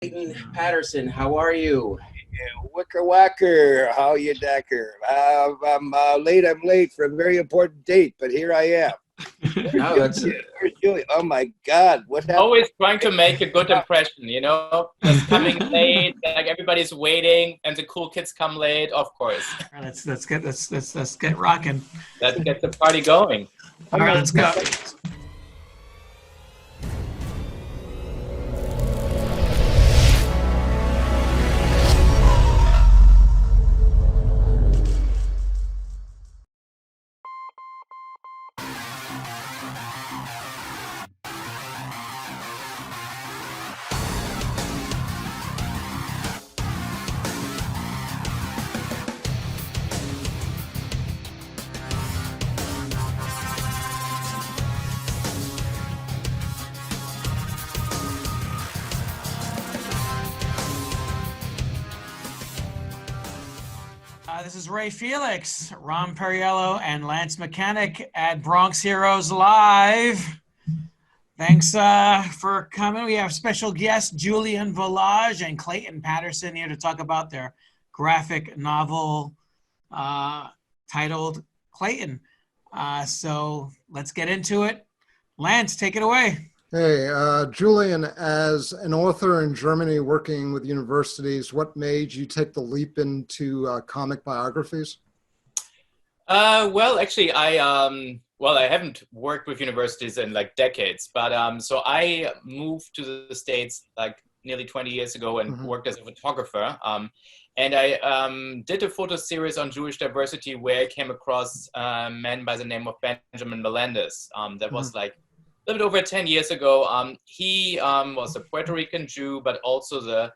Clayton Patterson, how are you? Wicker Wacker, how you decker? I'm late. I'm late for a very important date, but here I am. No, that's Where's Julian? Oh my God, what happened? Always trying to make a good impression, just coming late, like everybody's waiting, and the cool kids come late, of course. All right, let's get rocking. Let's get the party going. All right, let's go. This is Ray Felix, Ron Perriello, and Lance Mechanic at Bronx Heroes Live. Thanks for coming. We have special guests Julian Voloj and Clayton Patterson here to talk about their graphic novel titled Clayton. So let's get into it. Lance, take it away. Hey, Julian, as an author in Germany working with universities, what made you take the leap into comic biographies? Well, actually, I haven't worked with universities in like decades, but so I moved to the States like nearly 20 years ago and worked as a photographer. And I did a photo series on Jewish diversity where I came across a man by the name of Benjamin Melendez. That was like a little bit over 10 years ago. He was a Puerto Rican Jew, but also the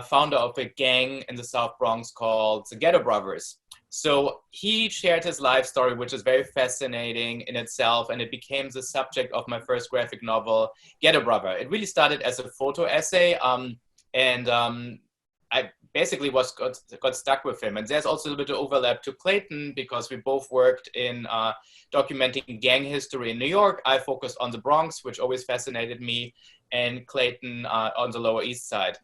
founder of a gang in the South Bronx called the Ghetto Brothers. So he shared his life story, which is very fascinating in itself, and it became the subject of my first graphic novel, Ghetto Brother. It really started as a photo essay, and I basically got stuck with him. And there's also a little bit of overlap to Clayton because we both worked in documenting gang history in New York. I focused on the Bronx, which always fascinated me, and Clayton on the Lower East Side.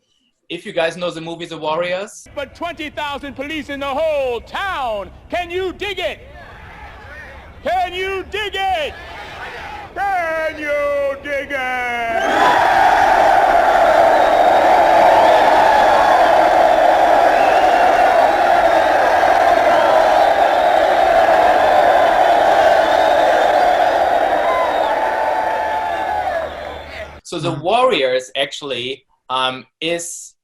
If you guys know the movie The Warriors. But 20,000 police in the whole town. Can you dig it? Can you dig it? Can you dig it? So The Warriors actually is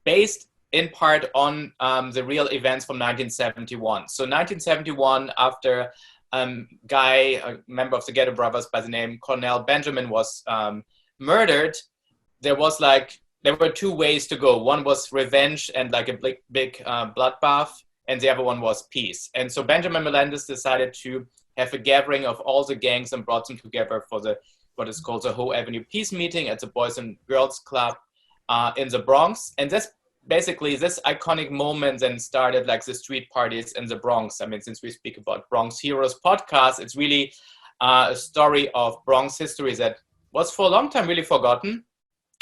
based in part on the real events from 1971. So 1971, after a member of the Ghetto Brothers by the name Colonel Benjamin was murdered, there were two ways to go. One was revenge and like a big bloodbath, and the other one was peace. And so Benjamin Melendez decided to have a gathering of all the gangs and brought them together for what is called the Hoe Avenue Peace Meeting at the Boys and Girls Club in the Bronx. And this iconic moment then started like the street parties in the Bronx. I mean, since we speak about Bronx Heroes podcast, it's really a story of Bronx history that was for a long time really forgotten.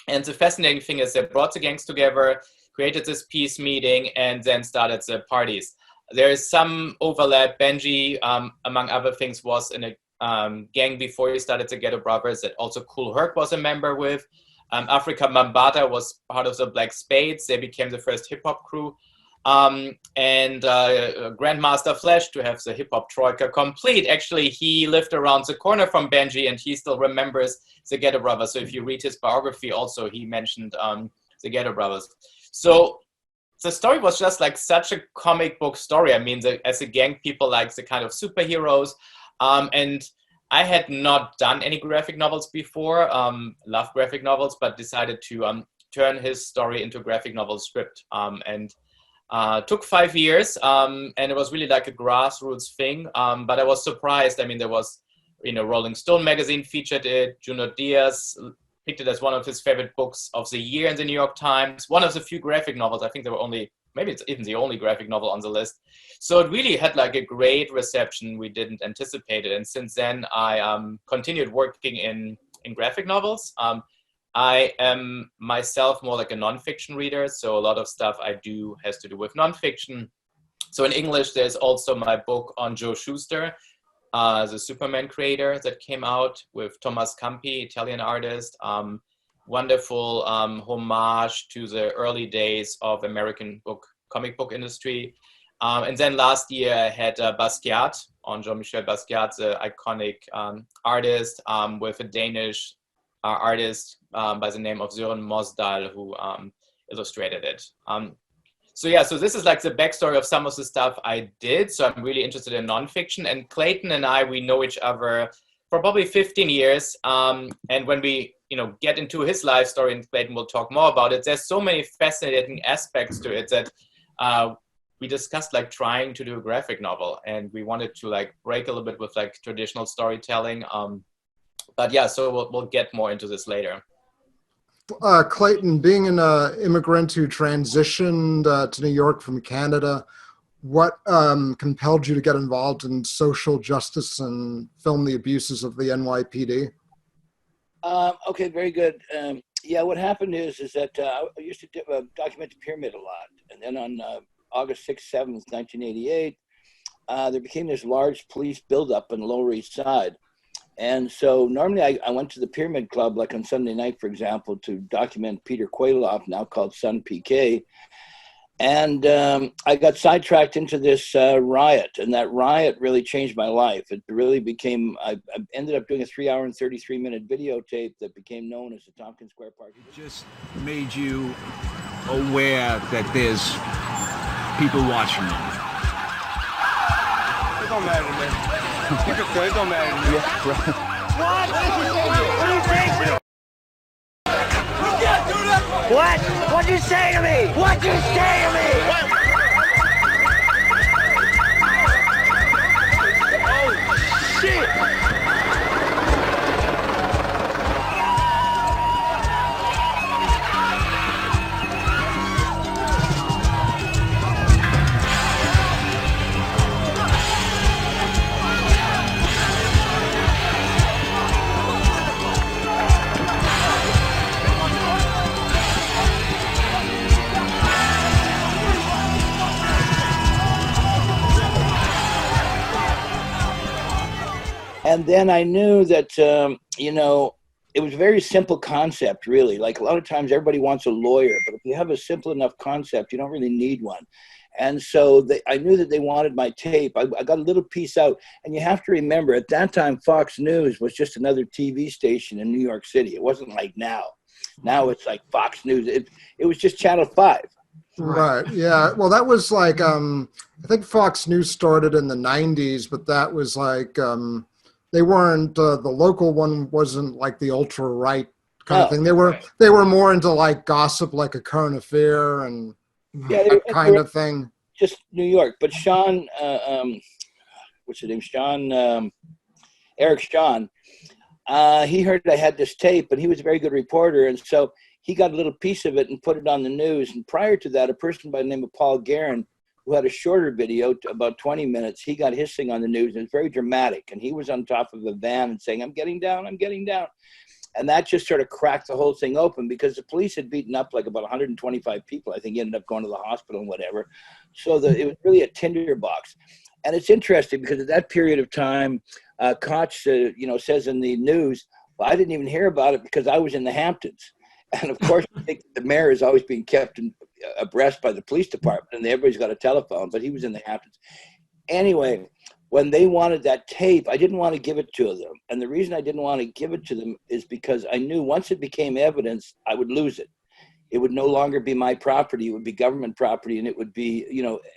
And the fascinating thing is they brought the gangs together, created this peace meeting, and then started the parties. There is some overlap. Benji, among other things, was in a gang before he started the Ghetto Brothers that also Kool Herc was a member with. Africa Bambaataa was part of the Black Spades. They became the first hip-hop crew. And Grandmaster Flash, to have the hip-hop troika complete, actually, he lived around the corner from Benji, and he still remembers the Ghetto Brothers. So if you read his biography also, he mentioned the Ghetto Brothers. So the story was just like such a comic book story. I mean, as a gang, people like the kind of superheroes. And I had not done any graphic novels before, loved graphic novels, but decided to turn his story into a graphic novel script. And took 5 years, and it was really like a grassroots thing. But I was surprised. I mean, there was, Rolling Stone magazine featured it. Junot Diaz picked it as one of his favorite books of the year in the New York Times. One of the few graphic novels. I think there were only, maybe it's even the only graphic novel on the list. So it really had like a great reception. We didn't anticipate it. And since then, I continued working in graphic novels. I am myself more like a nonfiction reader, so a lot of stuff I do has to do with nonfiction. So in English, there's also my book on Joe Shuster, the Superman creator, that came out with Thomas Campi, Italian artist. Wonderful homage to the early days of American comic book industry. And then last year I had Basquiat, on Jean-Michel Basquiat, the iconic artist, with a Danish artist by the name of Soren Mosdal, who illustrated it. So this is like the backstory of some of the stuff I did. So I'm really interested in nonfiction. And Clayton and I, we know each other for probably 15 years. And when we get into his life story, and Clayton will talk more about it, there's so many fascinating aspects to it that we discussed like trying to do a graphic novel, and we wanted to like break a little bit with like traditional storytelling. But yeah, so we'll get more into this later. Clayton, being an immigrant who transitioned to New York from Canada, what compelled you to get involved in social justice and film the abuses of the NYPD? Okay, very good. What happened is that I used to document the pyramid a lot. And then on August 6th, 7th, 1988, there became this large police buildup on the Lower East Side. And so normally I went to the Pyramid Club, like on Sunday night, for example, to document Peter Quailoff, now called Son PK. And I got sidetracked into this riot, and that riot really changed my life. It really became, I ended up doing a 3-hour and 33-minute videotape that became known as the Tompkins Square Party. It just made you aware that there's people watching you. It don't matter, man. It don't matter. Yeah, right. What? What do you think? What? What'd you say to me? What'd you say to me? Oh, shit! And then I knew that, it was a very simple concept, really. Like a lot of times everybody wants a lawyer, but if you have a simple enough concept, you don't really need one. And so I knew that they wanted my tape. I got a little piece out. And you have to remember, at that time, Fox News was just another TV station in New York City. It wasn't like now. Now it's like Fox News. It was just Channel 5. Right. Yeah. Well, that was like, I think Fox News started in the 90s, but that was like, they weren't, the local one wasn't like the ultra right kind of thing. They were more into like gossip, like a current affair and that kind of thing. Just New York. But Sean, what's his name? Eric Sean, he heard I had this tape, and he was a very good reporter. And so he got a little piece of it and put it on the news. And prior to that, a person by the name of Paul Guerin, who had a shorter video, about 20 minutes, he got his thing on the news. And it's very dramatic. And he was on top of a van and saying, I'm getting down, I'm getting down. And that just sort of cracked the whole thing open, because the police had beaten up like about 125 people. I think he ended up going to the hospital and whatever. So it was really a tinderbox. And it's interesting because at that period of time, Koch, says in the news, well, I didn't even hear about it because I was in the Hamptons. And of course, I think the mayor is always being kept abreast by the police department, and everybody's got a telephone, but he was in the Hamptons. Anyway, when they wanted that tape, I didn't want to give it to them. And the reason I didn't want to give it to them is because I knew once it became evidence, I would lose it. It would no longer be my property. It would be government property, and it would be,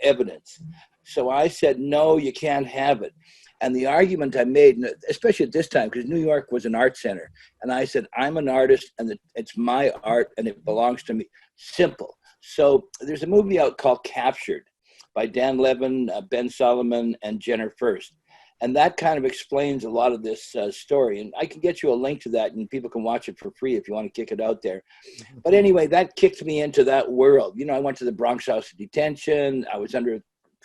evidence. So I said, no, you can't have it. And the argument I made, especially at this time, because New York was an art center, and I said, I'm an artist, and it's my art, and it belongs to me. Simple. So there's a movie out called Captured by Dan Levin, Ben Solomon, and Jenner First. And that kind of explains a lot of this story. And I can get you a link to that, and people can watch it for free if you want to kick it out there. But anyway, that kicked me into that world. I went to the Bronx House of Detention. I was under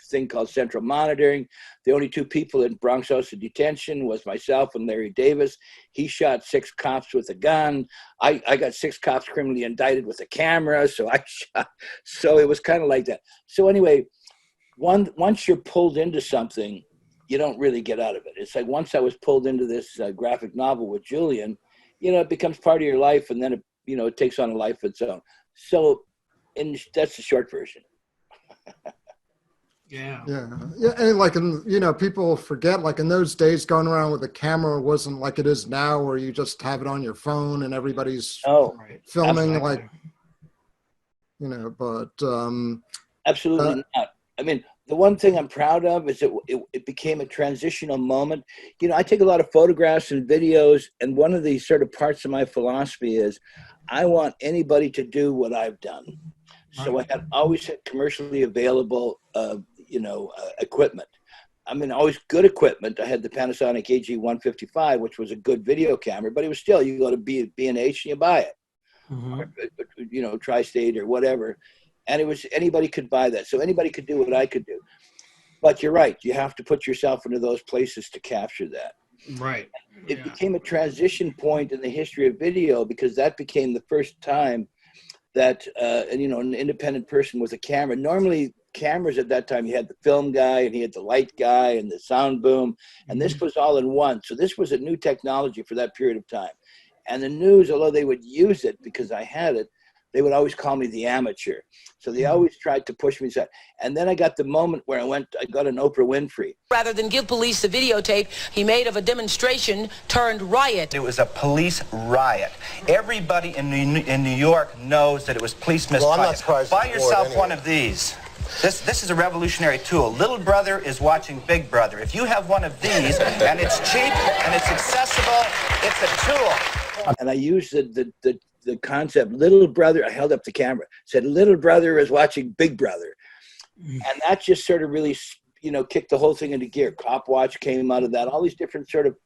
thing called central monitoring. The only two people in Bronx House of Detention was myself and Larry Davis. He shot 6 cops with a gun. I got 6 cops criminally indicted with a camera. So I shot. So it was kind of like that. So anyway, once you're pulled into something, you don't really get out of it. It's like once I was pulled into this graphic novel with Julian, it becomes part of your life, and then it takes on a life of its own. So, and that's the short version. Yeah. And like, people forget, like in those days, going around with a camera wasn't like it is now, where you just have it on your phone and everybody's filming. Absolutely. But absolutely not. I mean, the one thing I'm proud of is it became a transitional moment. I take a lot of photographs and videos, and one of the sort of parts of my philosophy is I want anybody to do what I've done. So I had always had commercially available, equipment. I mean, always good equipment. I had the Panasonic AG-155, which was a good video camera, but it was still, you go to B&H and you buy it, Tri-State or whatever. And it was, anybody could buy that. So anybody could do what I could do. But you're right. You have to put yourself into those places to capture that. Right. It became a transition point in the history of video, because that became the first time that, an independent person with a camera. Normally, cameras at that time, you had the film guy and he had the light guy and the sound boom. And this was all in one. So this was a new technology for that period of time. And the news, although they would use it because I had it, they would always call me the amateur. So they always tried to push me aside. And then I got the moment where I got an Oprah Winfrey. Rather than give police the videotape he made of a demonstration turned riot. It was a police riot. Everybody in New York knows that it was police misconduct. Well, I'm not surprised. Buy yourself one of these. This is a revolutionary tool. Little brother is watching Big Brother. If you have one of these, and it's cheap and it's accessible, it's a tool. And I used the concept, little brother. I held up the camera, said little brother is watching Big Brother. And that just sort of really, kicked the whole thing into gear. Cop Watch came out of that. All these different sort of,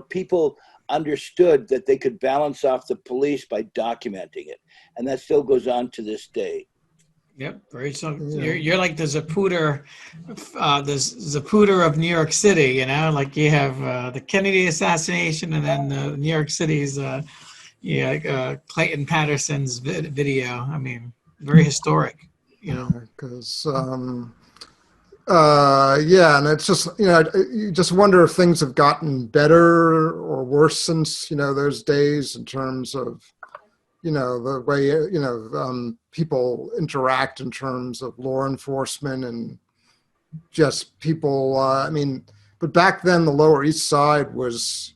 people understood that they could balance off the police by documenting it. And that still goes on to this day. Yep, very so. You're like the Zapruder, of New York City. Like you have the Kennedy assassination, and then New York City's, Clayton Patterson's video. I mean, very historic. Because and it's just you just wonder if things have gotten better or worse since those days, in terms of the way people interact in terms of law enforcement and just people. But back then the Lower East Side was,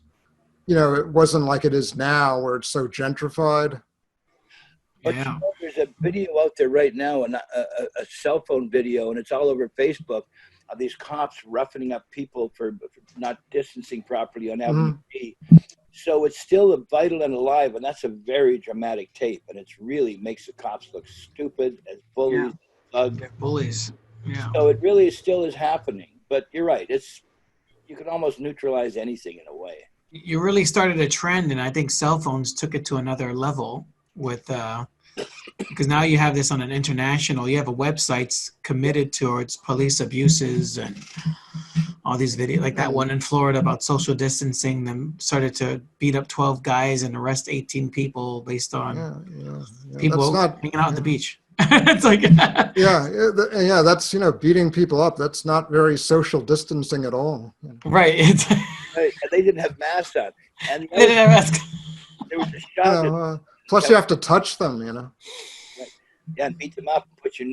it wasn't like it is now, where it's so gentrified. But there's a video out there right now, and a cell phone video, and it's all over Facebook, of these cops roughening up people for not distancing properly on Avenue B. So it's still vital and alive, and that's a very dramatic tape, and it really makes the cops look stupid as bullies. Bullies. Yeah. So it really still is happening. But you're right. You can almost neutralize anything in a way. You really started a trend, and I think cell phones took it to another level with because now you have this on an international. You have a websites committed towards police abuses and all these videos, like that one in Florida about social distancing. Them started to beat up 12 guys and arrest 18 people based on people hanging out on the beach. It's like that's beating people up. That's not very social distancing at all. Right. Right. And they didn't have masks on. And they didn't have masks. There was a shot. Plus, you have to touch them. Right. Yeah, and beat them up and put your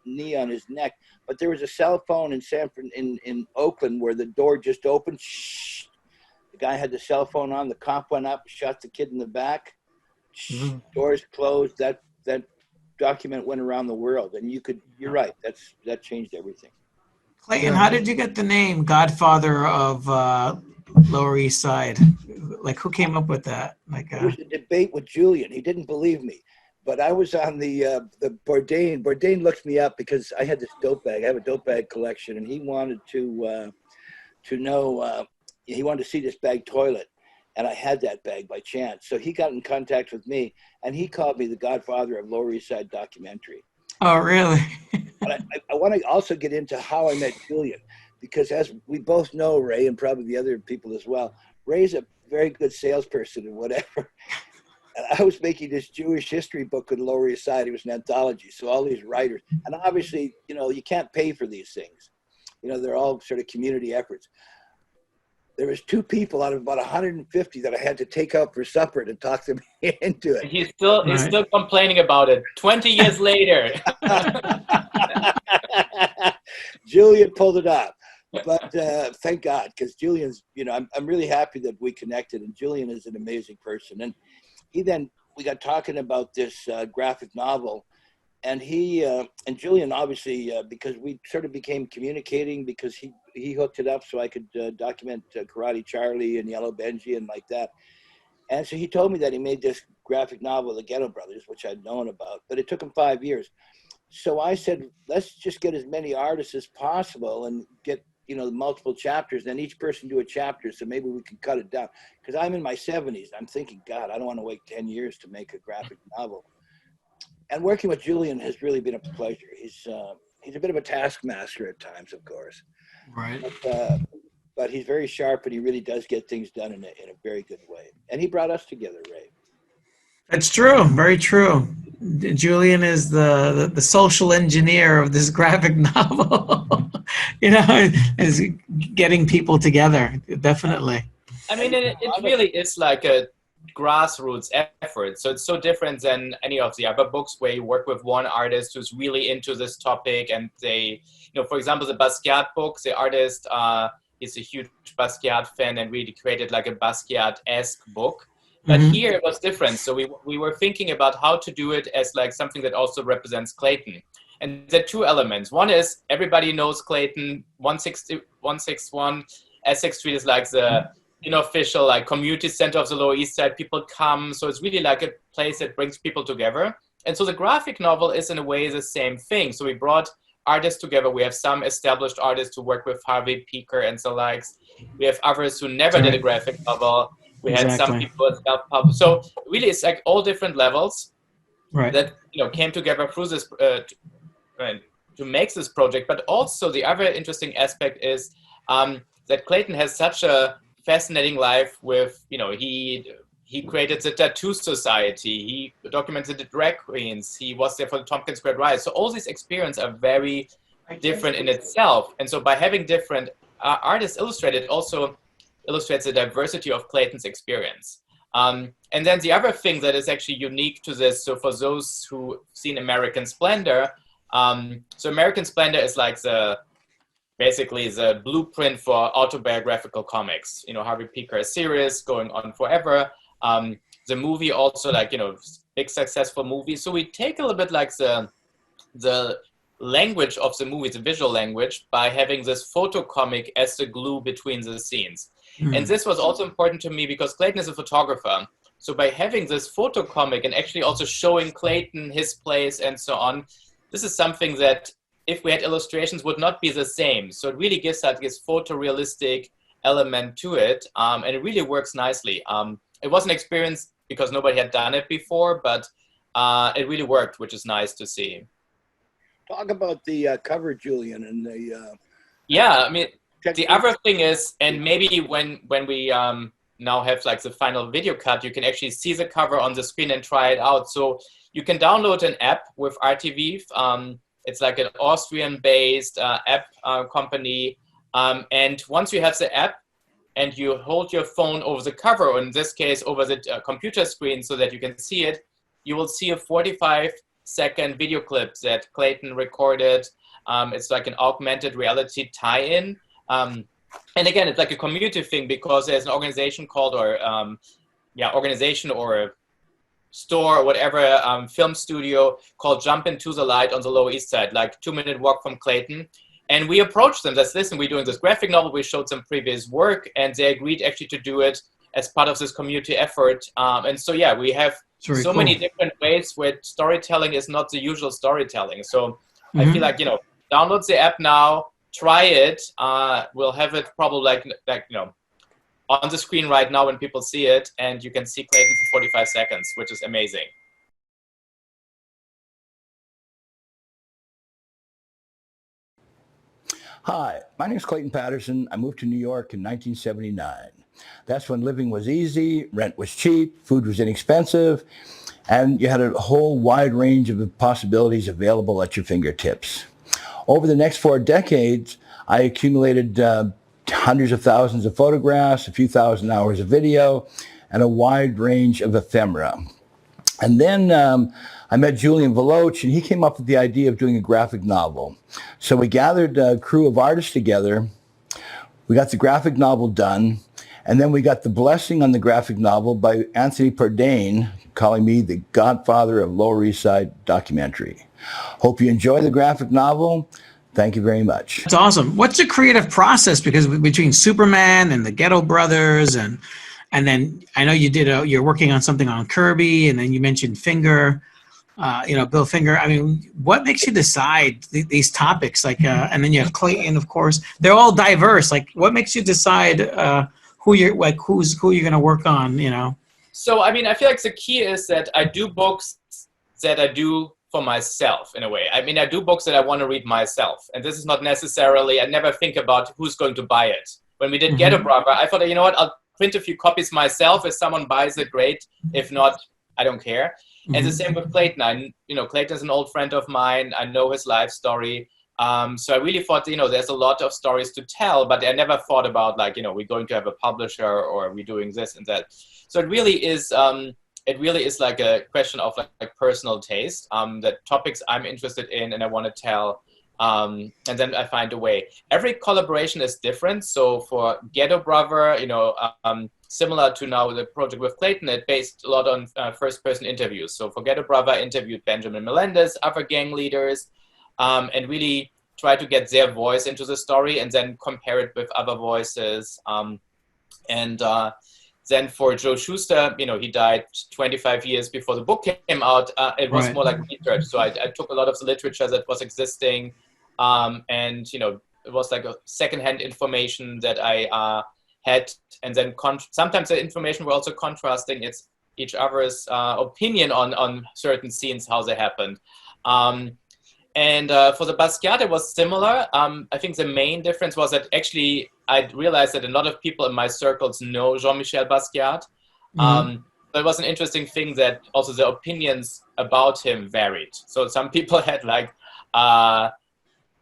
knee on his neck. But there was a cell phone in Oakland where the door just opened. Shh. The guy had the cell phone on. The cop went up, shot the kid in the back. Shh. Doors closed. That document went around the world, and you're right. That changed everything. Clayton, how did you get the name Godfather of Lower East Side? Like, who came up with that? It was a debate with Julian. He didn't believe me, but I was on the Bourdain. Bourdain looked me up because I had this dope bag. I have a dope bag collection, and he wanted to know. He wanted to see this bag toilet, and I had that bag by chance. So he got in contact with me, and he called me the Godfather of Lower East Side documentary. Oh, really? But I want to also get into how I met Julian, because as we both know, Ray, and probably the other people as well, Ray's a very good salesperson and whatever. And I was making this Jewish history book on the Lower East Side. It was an anthology. So all these writers, and obviously, you know, you can't pay for these things. You know, they're all sort of community efforts. There was 2 people out of about 150 that I had to take out for supper to talk them into it. He's still complaining about it 20 years later. Julian pulled it off. But thank God, because Julian's, you know, I'm really happy that we connected, and Julian is an amazing person. And we got talking about this graphic novel, and he and Julian, obviously, because we sort of became communicating, because he hooked it up so I could document Karate Charlie and Yellow Benji and like that. And so he told me that he made this graphic novel, The Ghetto Brothers, which I'd known about, but it took him 5 years. So I said, let's just get as many artists as possible and get, you know, multiple chapters, then each person do a chapter, so maybe we can cut it down. Because I'm in my 70s. I'm thinking, God, I don't want to wait 10 years to make a graphic novel. And working with Julian has really been a pleasure. He's a bit of a taskmaster at times, of course. Right. But he's very sharp, and he really does get things done in a very good way. And he brought us together, Ray. That's true. Very true. Julian is the social engineer of this graphic novel. You know, is getting people together. Definitely. I mean, it really is like a grassroots effort. So it's so different than any of the other books where you work with one artist who's really into this topic, and they, you know, for example, the Basquiat book, the artist is a huge Basquiat fan and really created like a Basquiat-esque book. But here it was different. So we were thinking about how to do it as like something that also represents Clayton. And there are 2 elements. One is everybody knows Clayton. 161 Essex Street is like the unofficial like community center of the Lower East Side. People come. So it's really like a place that brings people together. And so the graphic novel is in a way the same thing. So we brought artists together. We have some established artists who work with Harvey Peaker and the likes. We have others who never did a graphic novel. We had some people that self-published. So really, it's like all different levels that, you know, came together through this to make this project. But also the other interesting aspect is that Clayton has such a fascinating life with, you know, he created the Tattoo Society. He documented the drag queens. He was there for the Tompkins Square Riots. So all these experiences are very different in itself. And so by having different artists illustrated, also illustrates the diversity of Clayton's experience. And then the other thing that is actually unique to this, so for those who've seen American Splendor, so American Splendor is like basically the blueprint for autobiographical comics. You know, Harvey Peaker series going on forever. The movie also, like, you know, big successful movie. So we take a little bit like the language of the movie, the visual language, by having this photo comic as the glue between the scenes. And this was also important to me because Clayton is a photographer. So by having this photo comic and actually also showing Clayton his place and so on, this is something that if we had illustrations would not be the same. So it really gives that this photorealistic element to it. And it really works nicely. It was an experience because nobody had done it before, but it really worked, which is nice to see. Talk about the cover, Julian, and the... Yeah, I mean, the other thing is, and maybe when we now have like the final video cut, you can actually see the cover on the screen and try it out. So you can download an app with RTV. It's like an Austrian-based app company. And once you have the app and you hold your phone over the cover, or in this case, over the computer screen so that you can see it, you will see a 45-second video clip that Clayton recorded. It's like an augmented reality tie-in. And again, it's like a community thing because there's an organization called, organization or a store or whatever, film studio called Jump Into the Light on the Lower East Side, like 2-minute walk from Clayton. And we approached them, listen, we're doing this graphic novel, we showed some previous work, and they agreed actually to do it as part of this community effort. And so, yeah, we have so many different ways where storytelling is not the usual storytelling. So I feel like, you know, download the app now, try it. We'll have it probably like you know, on the screen right now when people see it, and you can see Clayton for 45 seconds, which is amazing. Hi, my name is Clayton Patterson. I moved to New York in 1979. That's when living was easy, rent was cheap, food was inexpensive, and you had a whole wide range of possibilities available at your fingertips. Over the next 4 decades, I accumulated hundreds of thousands of photographs, a few thousand hours of video, and a wide range of ephemera. And then I met Julian Voloj, and he came up with the idea of doing a graphic novel. So we gathered a crew of artists together. We got the graphic novel done, and then we got the blessing on the graphic novel by Anthony Bourdain, calling me the Godfather of Lower East Side documentary. Hope you enjoy the graphic novel. Thank you very much. That's awesome. What's your creative process? Because between Superman and the Ghetto Brothers, and then I know you're working on something on Kirby, and then you mentioned Finger, Bill Finger. I mean, what makes you decide these topics? Like, and then you have Clayton, of course. They're all diverse. Like, what makes you decide who you're going to work on? You know. So I mean, I feel like the key is that I do books that I do for myself in a way. I mean, I do books that I want to read myself. And this is not necessarily, I never think about who's going to buy it. When we did Ghetto Brother, I thought, you know what, I'll print a few copies myself. If someone buys it, great. If not, I don't care. And the same with Clayton. Clayton's an old friend of mine. I know his life story. So I really thought, there's a lot of stories to tell, but I never thought about we're going to have a publisher or we're doing this and that. So it really is like a question of like personal taste, that topics I'm interested in and I want to tell, and then I find a way. Every collaboration is different. So for Ghetto Brother, similar to now the project with Clayton, it based a lot on first-person interviews. So for Ghetto Brother, I interviewed Benjamin Melendez, other gang leaders, and really try to get their voice into the story and then compare it with other voices. Then for Joe Shuster, he died 25 years before the book came out. It was more like research. So I took a lot of the literature that was existing, and it was like a secondhand information that I had, and then sometimes the information were also contrasting each other's opinion on certain scenes, how they happened. And for the Basquiat, it was similar. I think the main difference was that actually I realized that a lot of people in my circles know Jean-Michel Basquiat. But it was an interesting thing that also the opinions about him varied. So some people had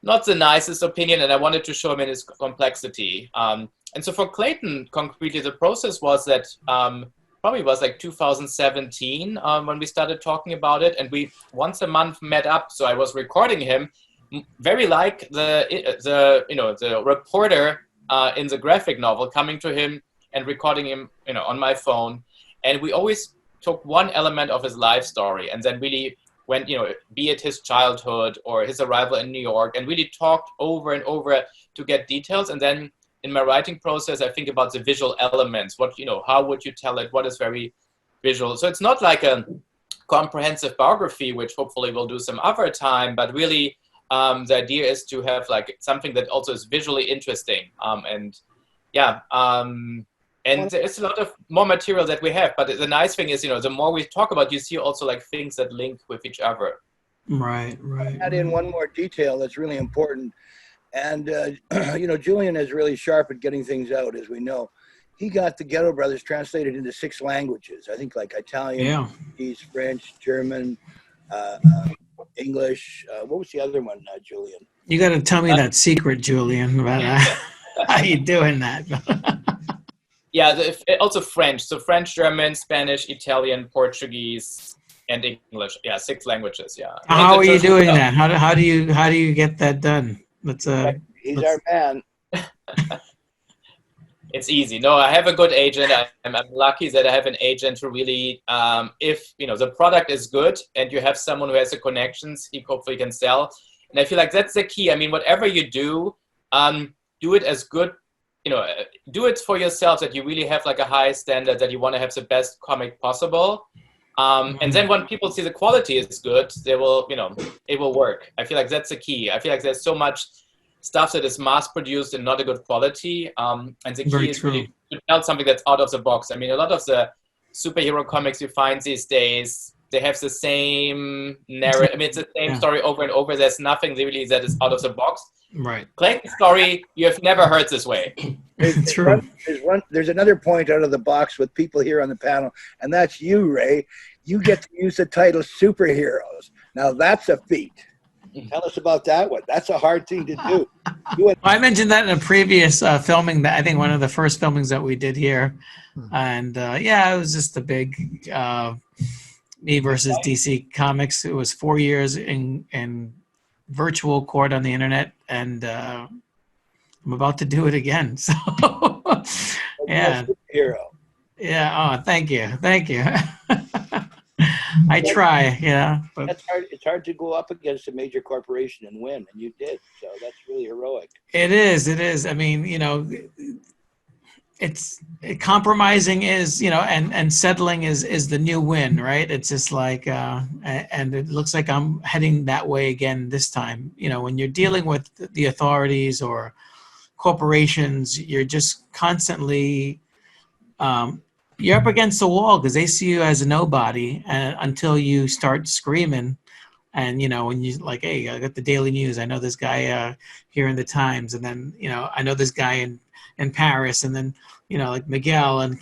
not the nicest opinion, and I wanted to show him in his complexity. And so for Clayton, concretely, the process was that probably was like 2017 when we started talking about it, and we once a month met up. So I was recording him, very like the reporter in the graphic novel, coming to him and recording him, on my phone. And we always took one element of his life story and then really went, be it his childhood or his arrival in New York, and really talked over and over to get details. And then in my writing process, I think about the visual elements. How would you tell it? What is very visual? So it's not like a comprehensive biography, which hopefully we'll do some other time, but really the idea is to have like something that also is visually interesting. And there's a lot of more material that we have, but the nice thing is, the more we talk about, you see also like things that link with each other. Right. Add in one more detail that's really important. And, Julian is really sharp at getting things out, as we know. He got the Ghetto Brothers translated into 6 languages. I think like Italian, French, German, English. What was the other one, Julian? You got to tell me that secret, Julian, about how you doing that. Yeah, also French. So French, German, Spanish, Italian, Portuguese, and English. Yeah, 6 languages. Yeah. How are you doing that? How do you get that done? He's our man. It's easy. No, I have a good agent. I'm lucky that I have an agent who really, if the product is good and you have someone who has the connections, he hopefully can sell. And I feel like that's the key. I mean, whatever you do, do it as good. Do it for yourself, that you really have like a high standard, that you want to have the best comic possible. And then when people see the quality is good, they will, it will work. I feel like that's the key. I feel like there's so much stuff that is mass produced and not a good quality. And the key is really to tell something that's out of the box. I mean, a lot of the superhero comics you find these days, they have the same narrative. I mean, it's the same story over and over. There's nothing really that is out of the box. Right. Clayton's story, you have never heard this way. There's another point out of the box with people here on the panel, and that's you, Ray. You get to use the title superheroes. Now that's a feat. Tell us about that one. That's a hard thing to do. I mentioned that in a previous filming, that I think one of the first filmings that we did here. And it was just a big me versus DC Comics. It was 4 years in virtual court on the internet, and I'm about to do it again. So yeah. Yeah. Oh, thank you. I try, but that's hard. It's hard to go up against a major corporation and win, and you did. So that's really heroic. It is. I mean, it's compromising is, and settling is the new win, right? It's just like, and it looks like I'm heading that way again this time. When you're dealing with the authorities or corporations, you're just constantly, you're up against the wall because they see you as a nobody until you start screaming. And, when you like, hey, I got the Daily News. I know this guy here in the Times. And then, I know this guy in Paris. And then, like Miguel. And,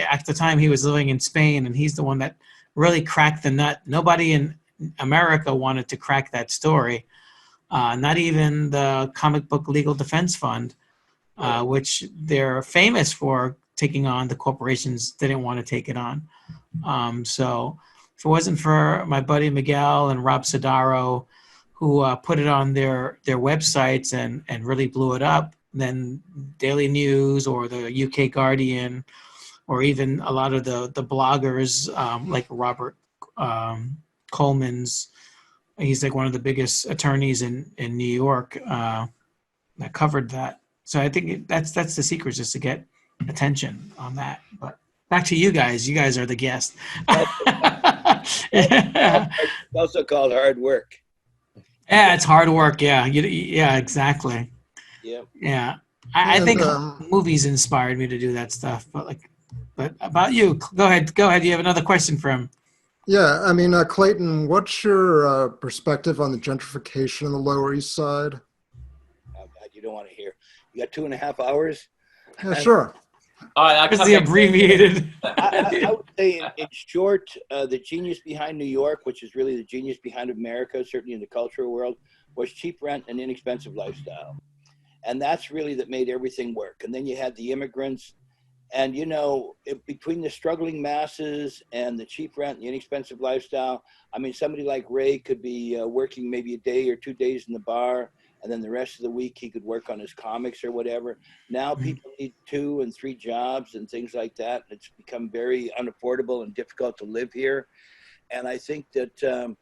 at the time he was living in Spain, and he's the one that really cracked the nut. Nobody in America wanted to crack that story. Not even the Comic Book Legal Defense Fund, which they're famous for taking on. The corporations didn't want to take it on. So if it wasn't for my buddy Miguel and Rob Sidaro, who put it on their websites and really blew it up, then Daily News or the UK Guardian, or even a lot of the bloggers like Robert Coleman's, he's like one of the biggest attorneys in New York that covered that. So I think that's the secret, just to get attention on that. But back to you guys. You guys are the guest. It's also called hard work. Yeah, it's hard work. Yeah, yeah, exactly. Yeah. I think movies inspired me to do that stuff. But about you, go ahead. You have another question for him. Yeah, I mean, Clayton, what's your perspective on the gentrification on the Lower East Side? Oh God, you don't want to hear. You got 2.5 hours. Yeah, sure. That's the abbreviated. I would say, in short, the genius behind New York, which is really the genius behind America, certainly in the cultural world, was cheap rent and inexpensive lifestyle. And that's really that made everything work. And then you had the immigrants. And, between the struggling masses and the cheap rent and the inexpensive lifestyle, I mean, somebody like Ray could be working maybe a day or 2 days in the bar, and then the rest of the week he could work on his comics or whatever. Now people need 2 and 3 jobs and things like that. It's become very unaffordable and difficult to live here. And I think that,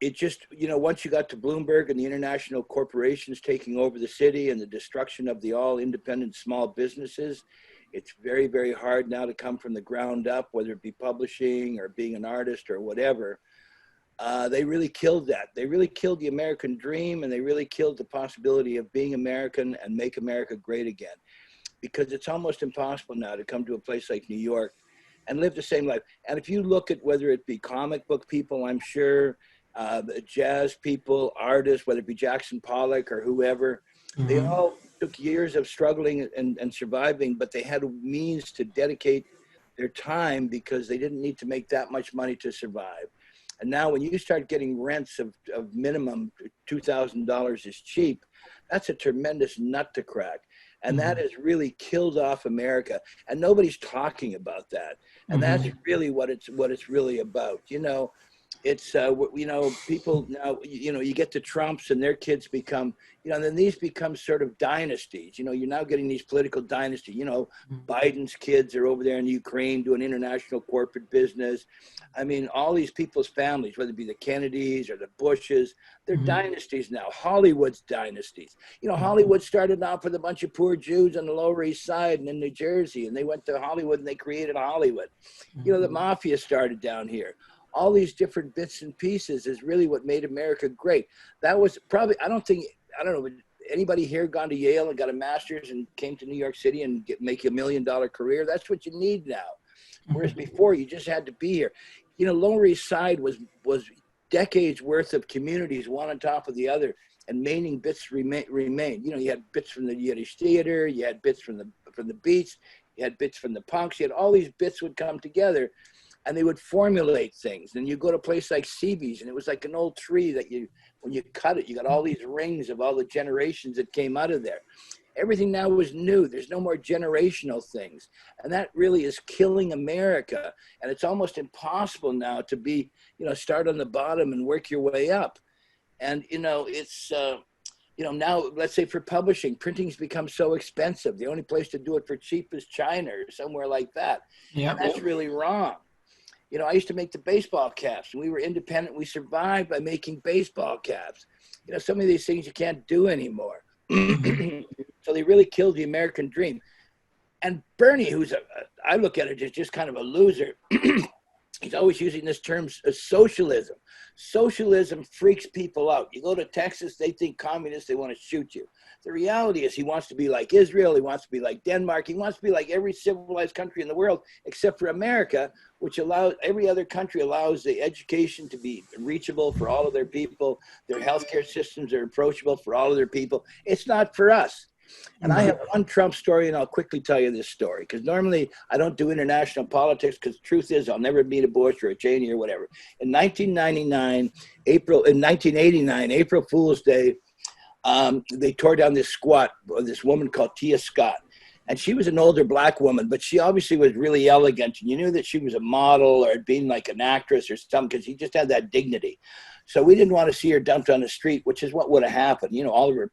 it just, once you got to Bloomberg and the international corporations taking over the city and the destruction of the all independent small businesses, it's very, very hard now to come from the ground up, whether it be publishing or being an artist or whatever. They really killed that. They really killed the American dream, and they really killed the possibility of being American and make America great again. Because it's almost impossible now to come to a place like New York and live the same life. And if you look at whether it be comic book people, I'm sure, jazz people, artists, whether it be Jackson Pollock or whoever, they all took years of struggling and surviving, but they had a means to dedicate their time because they didn't need to make that much money to survive. And now when you start getting rents of minimum $2,000 is cheap, that's a tremendous nut to crack. And that has really killed off America. And nobody's talking about that. And that's really what it's really about. It's, people now, you get the Trumps and their kids become, and then these become sort of dynasties. You're now getting these political dynasties. Biden's kids are over there in Ukraine doing international corporate business. I mean, all these people's families, whether it be the Kennedys or the Bushes, they're dynasties now. Hollywood's dynasties. Hollywood started off with a bunch of poor Jews on the Lower East Side and in New Jersey, and they went to Hollywood and they created Hollywood. The mafia started down here. All these different bits and pieces is really what made America great. That was probably, I don't know, anybody here gone to Yale and got a master's and came to New York City and make a $1 million career? That's what you need now. Whereas before, you just had to be here. You know, Lower East Side was decades worth of communities, one on top of the other, and remaining bits remained. You know, you had bits from the Yiddish theater, you had bits from the beats, you had bits from the punks, you had all these bits would come together, and they would formulate things. And you go to a place like CB's, and it was like an old tree that when you cut it, you got all these rings of all the generations that came out of there. Everything now is new. There's no more generational things. And that really is killing America. And it's almost impossible now to be, you know, start on the bottom and work your way up. And, you know, it's, you know, now, let's say for publishing, printing's become so expensive. The only place to do it for cheap is China or somewhere like that. Yeah, and that's really wrong. You know, I used to make the baseball caps. We were independent. We survived by making baseball caps. You know, some of these things you can't do anymore. So they really killed the American dream. And Bernie, who's I look at it as just kind of a loser, he's always using this term socialism. Socialism freaks people out. You go to Texas, they think communists, they want to shoot you. The reality is he wants to be like Israel, he wants to be like Denmark, he wants to be like every civilized country in the world except for America, which allows, every other country allows the education to be reachable for all of their people. Their healthcare systems are approachable for all of their people. It's not for us. And I have one Trump story, and I'll quickly tell you this story, because normally I don't do international politics, because the truth is I'll never meet a Bush or a Cheney or whatever. In 1989, April Fool's Day, they tore down this squat, this woman called Tia Scott. And she was an older black woman, but she obviously was really elegant. And you knew that she was a model or had been like an actress or something, because she just had that dignity. So we didn't want to see her dumped on the street, which is what would have happened. You know, all of her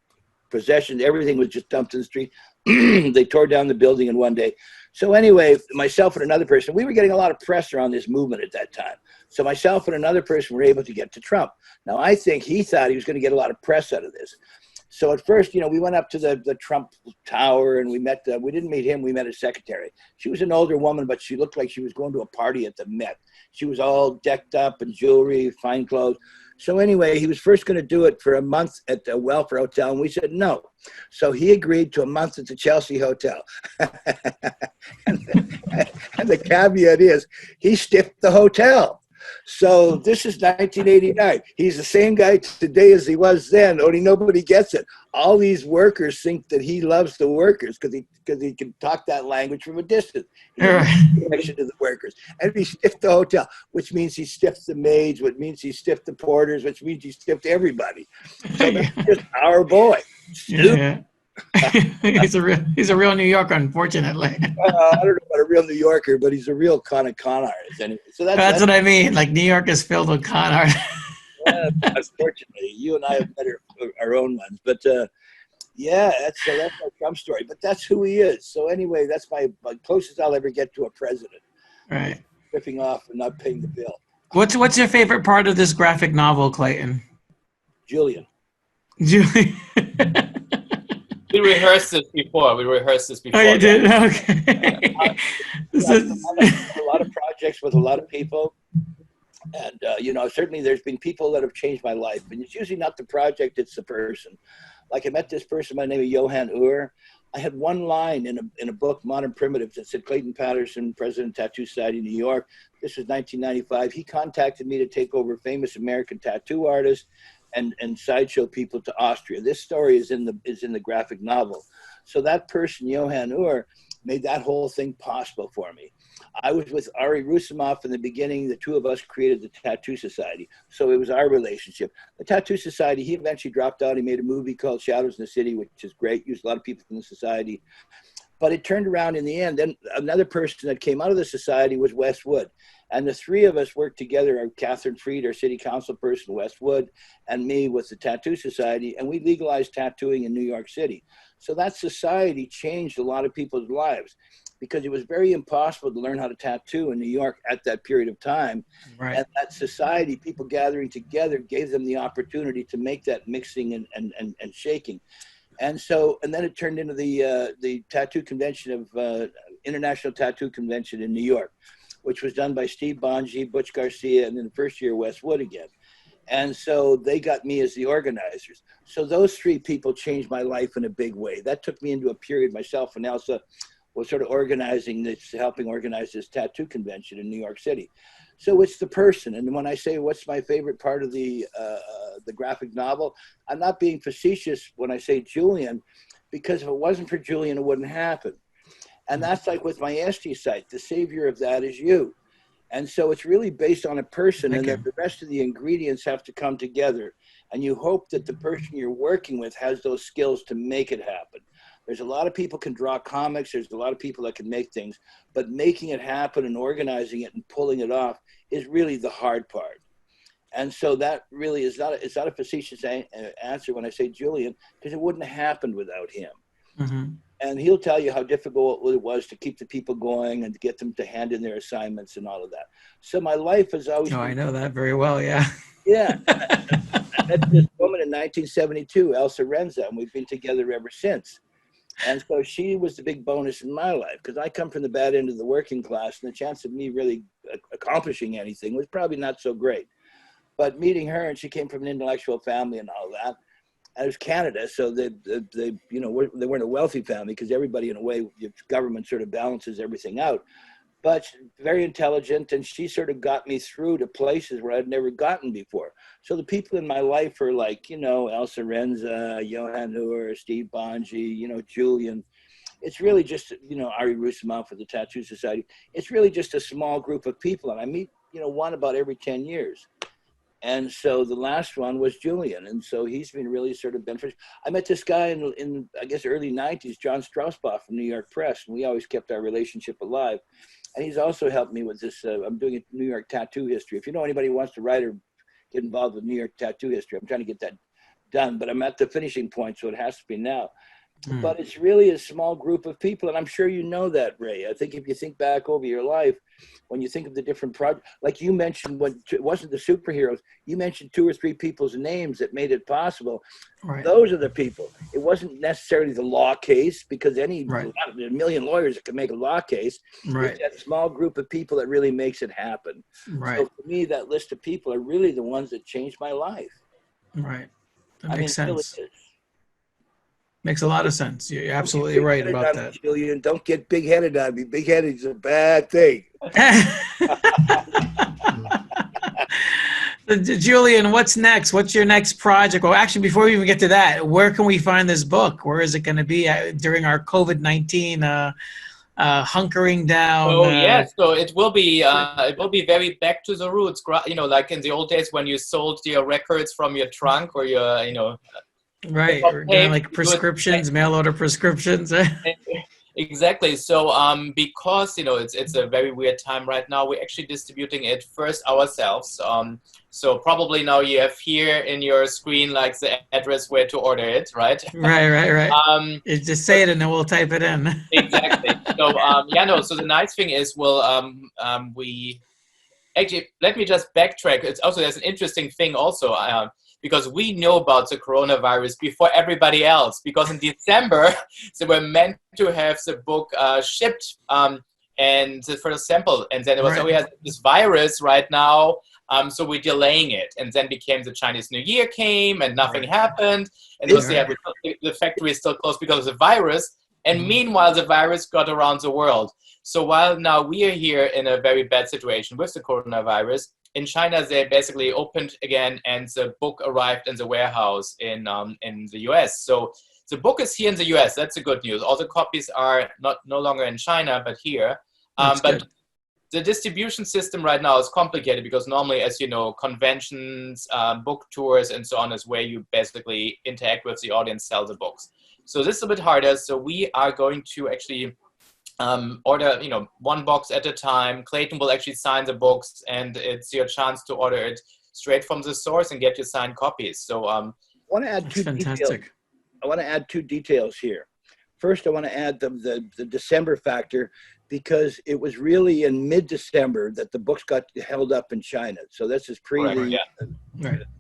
possessions, everything was just dumped in the street. They tore down the building in one day. So anyway, myself and another person, we were getting a lot of press around this movement at that time. So myself and another person were able to get to Trump. Now, I think he thought he was going to get a lot of press out of this. So at first, you know, we went up to the Trump Tower and we met, we didn't meet him, we met his secretary. She was an older woman, but she looked like she was going to a party at the Met. She was all decked up in jewelry, fine clothes. So anyway, he was first going to do it for a month at the Welfare Hotel, and we said no. So he agreed to a month at the Chelsea Hotel. and the caveat is he stiffed the hotel. So this is 1989. He's the same guy today as he was then, only nobody gets it. All these workers think that he loves the workers because he can talk that language from a distance. He has a connection to the workers. And he stiffed the hotel, which means he stiffed the maids, which means he stiffed the porters, which means he stiffed everybody. So that's just our boy. Yeah. he's a real New Yorker, unfortunately. I don't know about a real New Yorker, but he's a real con artist. Anyway. So that's what I mean. Like, New York is filled with con artists. Unfortunately, you and I have met our own ones. But yeah, that's my Trump story. But that's who he is. So anyway, that's my closest I'll ever get to a president. Right. Ripping off and not paying the bill. What's your favorite part of this graphic novel, Clayton? Julian. We rehearsed this before. Oh, you did? Okay. I've a lot of projects with a lot of people. And, you know, certainly there's been people that have changed my life. And it's usually not the project, it's the person. Like I met this person by the name of Johan Ur. I had one line in a book, Modern Primitives, that said Clayton Patterson, President of Tattoo Society, New York. This was 1995. He contacted me to take over famous American tattoo artists and sideshow people to Austria. This story is in the graphic novel. So that person, Johan Ur, made that whole thing possible for me. I was with Ari Rusimov in the beginning. The two of us created the Tattoo Society. So it was our relationship. The Tattoo Society, he eventually dropped out. He made a movie called Shadows in the City, which is great. Used a lot of people from the society. But it turned around in the end. Then another person that came out of the society was Wes Wood. And the three of us worked together, Catherine Freed, our city council person, Wes Wood, and me with the Tattoo Society. And we legalized tattooing in New York City. So that society changed a lot of people's lives because it was very impossible to learn how to tattoo in New York at that period of time. Right. And that society, people gathering together, gave them the opportunity to make that mixing and shaking. And then it turned into the tattoo convention of International Tattoo Convention in New York, which was done by Steve Bonji, Butch Garcia, and then the first year Wes Wood again. And so they got me as the organizers. So those three people changed my life in a big way. That took me into a period, myself and Elsa, was sort of organizing this, helping organize this tattoo convention in New York City. So it's the person. And when I say what's my favorite part of the graphic novel, I'm not being facetious when I say Julian, because if it wasn't for Julian, it wouldn't happen. And that's like with my Etsy site, the savior of that is you. And so it's really based on a person, and that the rest of the ingredients have to come together. And you hope that the person you're working with has those skills to make it happen. There's a lot of people can draw comics. There's a lot of people that can make things, but making it happen and organizing it and pulling it off is really the hard part. And so that really is not, it's not a facetious answer when I say Julian, because it wouldn't have happened without him. Mm-hmm. And he'll tell you how difficult it was to keep the people going and to get them to hand in their assignments and all of that. So my life has always I know that very well, yeah. Yeah. I met this woman in 1972, Elsa Rensaa, and we've been together ever since. And so she was the big bonus in my life, because I come from the bad end of the working class, and the chance of me really accomplishing anything was probably not so great. But meeting her, and she came from an intellectual family and all that. And it was Canada, so they you know, they weren't a wealthy family, because everybody, in a way, the government sort of balances everything out. But very intelligent, and she sort of got me through to places where I'd never gotten before. So the people in my life are like, you know, Elsa Rensaa, Johan Noor, Steve Bonji, you know, Julian. It's really just, you know, Ari Roussimoff for the Tattoo Society. It's really just a small group of people, and I meet, you know, one about every 10 years. And so the last one was Julian, and so he's been really sort of beneficial. I met this guy in I guess, early 90s, John Strausbaugh from New York Press, and we always kept our relationship alive. And he's also helped me with this. I'm doing a New York tattoo history. If you know anybody who wants to write or get involved with New York tattoo history, I'm trying to get that done, but I'm at the finishing point, so it has to be now. But it's really a small group of people, and I'm sure you know that, Ray. I think if you think back over your life, when you think of the different projects, like you mentioned, when it wasn't the superheroes, you mentioned 2 or 3 people's names that made it possible. Right. Those are the people. It wasn't necessarily the law case, because there's a million lawyers that can make a law case. Right. It's that small group of people that really makes it happen. Right. So for me, that list of people are really the ones that changed my life. Right. That makes sense. Makes a lot of sense. You're absolutely right about that. Julian, don't get big-headed on me. Big-headed is a bad thing. Julian, what's next? What's your next project? Well, actually, before we even get to that, where can we find this book? Where is it going to be during our COVID-19 hunkering down? Oh yes, so it will be very back to the roots. You know, like in the old days when you sold your records from your trunk or your, you know. Right, or like prescriptions, mail order prescriptions. Exactly. So because, you know, it's a very weird time right now, we're actually distributing it first ourselves. So probably now you have here in your screen like the address where to order it, right? Right. You just say it and then we'll type it in. Exactly. So so the nice thing is we actually, let me just backtrack. It's also, there's an interesting thing also. Because we know about the coronavirus before everybody else. Because in December, they were meant to have the book shipped and the first sample. And then it was, we have this virus right now, so we're delaying it. And then became the Chinese New Year came and nothing happened. And the factory is still closed because of the virus. And meanwhile, the virus got around the world. So while now we are here in a very bad situation with the coronavirus, in China, they basically opened again, and the book arrived in the warehouse in the US. So the book is here in the US. That's the good news. All the copies are no longer in China, but here. But the distribution system right now is complicated because normally, as you know, conventions, book tours, and so on is where you basically interact with the audience, sell the books. So this is a bit harder. So we are going to actually order, you know, 1 box at a time. Clayton will actually sign the books, and it's your chance to order it straight from the source and get your signed copies. So I want to add two details here. First, I want to add the December factor, because it was really in mid-December that the books got held up in China. So this is the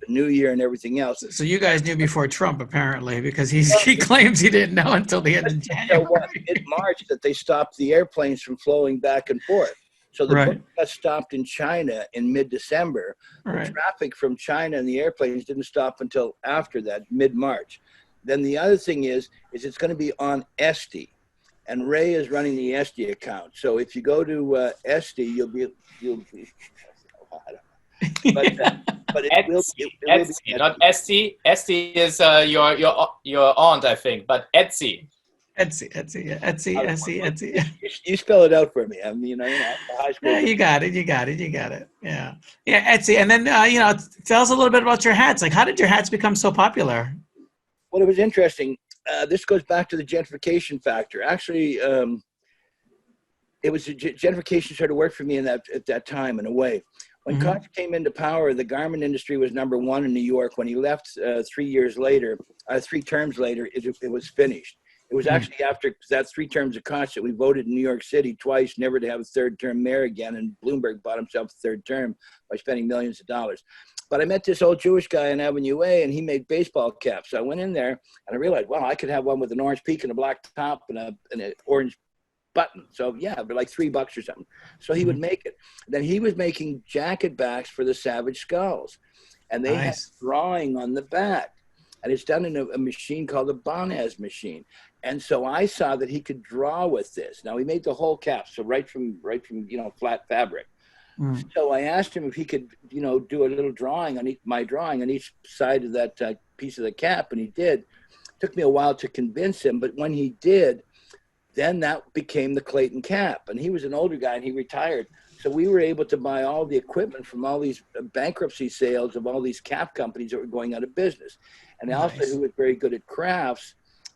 New Year and everything else. So you guys knew before Trump, apparently, because he claims he didn't know until the end of January. In March that they stopped the airplanes from flowing back and forth. So the book got stopped in China in mid-December. The traffic from China and the airplanes didn't stop until after that, mid-March. Then the other thing is it's going to be on Etsy. and Ray is running the Etsy account. So if you go to Etsy, you'll be but it will be Etsy, not Etsy. Etsy is your aunt, I think, but Etsy. Etsy. You spell it out for me. I mean, high school. Yeah, you got it. Yeah, Etsy. And then tell us a little bit about your hats. Like, how did your hats become so popular? Well, it was interesting. This goes back to the gentrification factor. Actually, it was gentrification started to work for me at that time in a way. When Koch came into power, the garment industry was #1 in New York. When he left 3 terms later, it was finished. It was actually after that 3 terms of Koch that we voted in New York City twice never to have a third-term mayor again, and Bloomberg bought himself a third term by spending millions of dollars. But I met this old Jewish guy on Avenue A, and he made baseball caps. So I went in there, and I realized, wow, I could have one with an orange peak and a black top and an orange button. So yeah, they're like $3 or something. So he would make it. Then he was making jacket backs for the Savage Skulls, and they had drawing on the back, and it's done in a machine called a Bonaz machine. And so I saw that he could draw with this. Now he made the whole cap, so right from flat fabric. So I asked him if he could do a little drawing on my drawing on each side of that piece of the cap, and he did. It took me a while to convince him, but when he did, then that became the Clayton cap. And he was an older guy and he retired. So we were able to buy all the equipment from all these bankruptcy sales of all these cap companies that were going out of business. And Elsa, who was very good at crafts,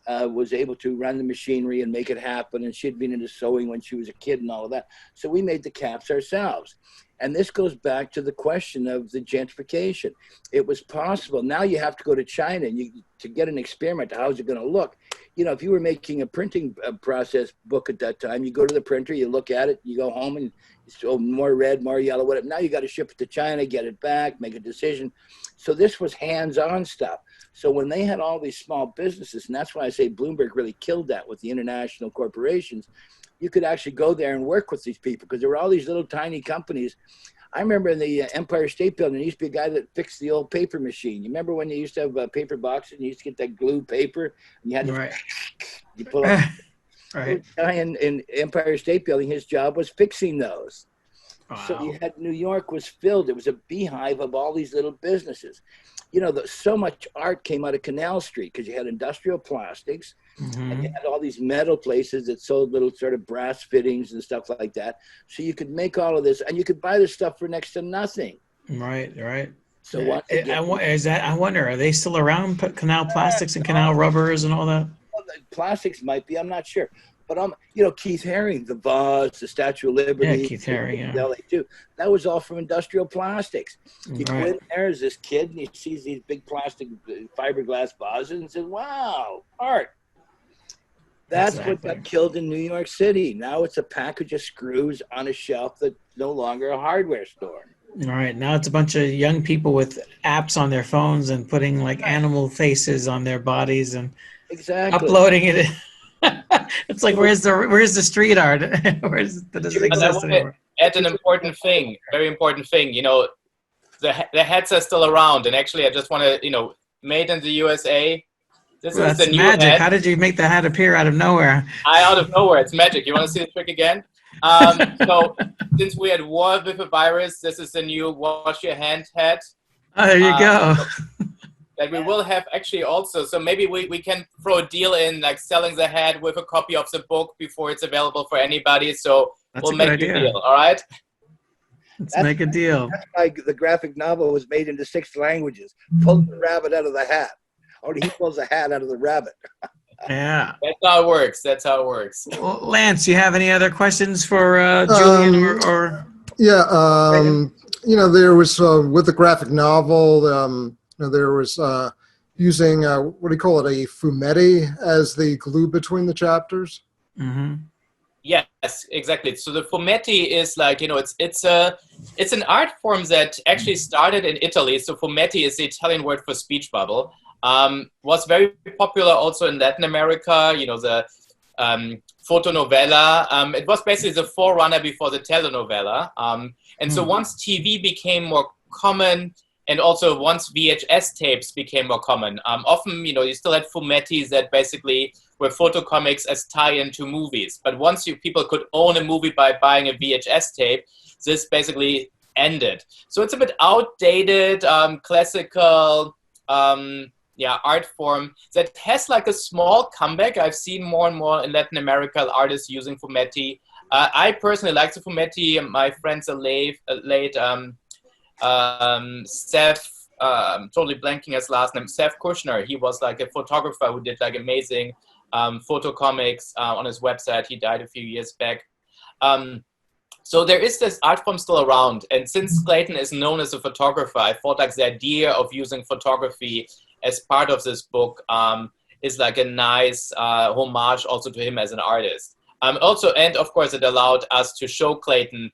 was able to run the machinery and make it happen. And she'd been into sewing when she was a kid and all of that. So we made the caps ourselves. And this goes back to the question of the gentrification. It was possible. Now you have to go to China to get an experiment. How's it going to look? If you were making a printing process book at that time, you go to the printer, you look at it, you go home and more red, more yellow, whatever. Now you got to ship it to China, get it back, make a decision. So this was hands-on stuff. So when they had all these small businesses, and that's why I say Bloomberg really killed that with the international corporations, you could actually go there and work with these people because there were all these little tiny companies. I remember in the Empire State Building, there used to be a guy that fixed the old paper machine. You remember when you used to have paper boxes and you used to get that glue paper and you had to you pull up. The guy in Empire State Building, his job was fixing those. Wow. So you had New York was filled. It was a beehive of all these little businesses. So much art came out of Canal Street because you had industrial plastics and you had all these metal places that sold little sort of brass fittings and stuff like that. So you could make all of this and you could buy this stuff for next to nothing. Right. So I wonder, are they still around, Canal Plastics and Canal Rubbers and all that? Well, the plastics might be, I'm not sure. But Keith Haring, the vase, the Statue of Liberty. Yeah, Keith Haring, yeah. LA too. That was all from industrial plastics. You go in there as this kid and he sees these big plastic fiberglass vases and says, wow, art. That's what got killed in New York City. Now it's a package of screws on a shelf that's no longer a hardware store. All right. Now it's a bunch of young people with apps on their phones and putting like animal faces on their bodies and uploading it. It's like, where's the street art? Does it exist anymore? Add an important thing, very important thing. The hats are still around, and actually, I just want to, made in the USA. That's the new magic. Hat. How did you make the hat appear out of nowhere? Out of nowhere, it's magic. You want to see the trick again? So, since we had war with a virus, this is the new wash your hand hat. Oh, there you go. That we will have actually also. So maybe we can throw a deal in, like selling the hat with a copy of the book before it's available for anybody. So we'll make a deal. All right. Let's make a deal. That's why the graphic novel was made into 6 languages. Pull the rabbit out of the hat. Only he pulls the hat out of the rabbit. Yeah. That's how it works. Well, Lance, you have any other questions for Julian or? Yeah. There was with the graphic novel. There was using, what do you call it, a fumetti as the glue between the chapters? Yes, exactly. So the fumetti is like, it's an art form that actually started in Italy. So fumetti is the Italian word for speech bubble. Was very popular also in Latin America, the fotonovela. It was basically the forerunner before the telenovela. And so once TV became more common, and also once VHS tapes became more common, often, you still had fumettis that basically were photo comics as tie-in to movies. But once people could own a movie by buying a VHS tape, this basically ended. So it's a bit outdated, classical, art form that has like a small comeback. I've seen more and more in Latin America artists using fumetti. I personally like the fumetti. My friends are late Seth, totally blanking his last name, Seth Kushner. He was like a photographer who did like amazing photo comics on his website. He died a few years back. So there is this art form still around. And since Clayton is known as a photographer, I thought like the idea of using photography as part of this book is like a nice homage also to him as an artist. Also, and of course, it allowed us to show Clayton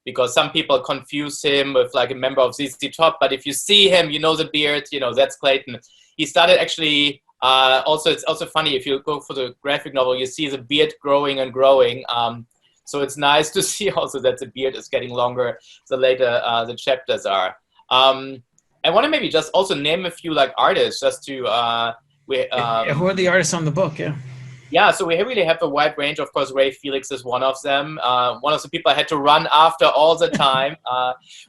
because some people confuse him with like a member of ZZ Top. But if you see him, you know the beard, that's Clayton. He started actually, also, it's also funny, if you go for the graphic novel, you see the beard growing and growing. So it's nice to see also that the beard is getting longer the later the chapters are. I want to maybe just also name a few like artists just to... who are the artists on the book, Yeah, so we really have a wide range. Of course, Ray Felix is one of them. One of the people I had to run after all the time.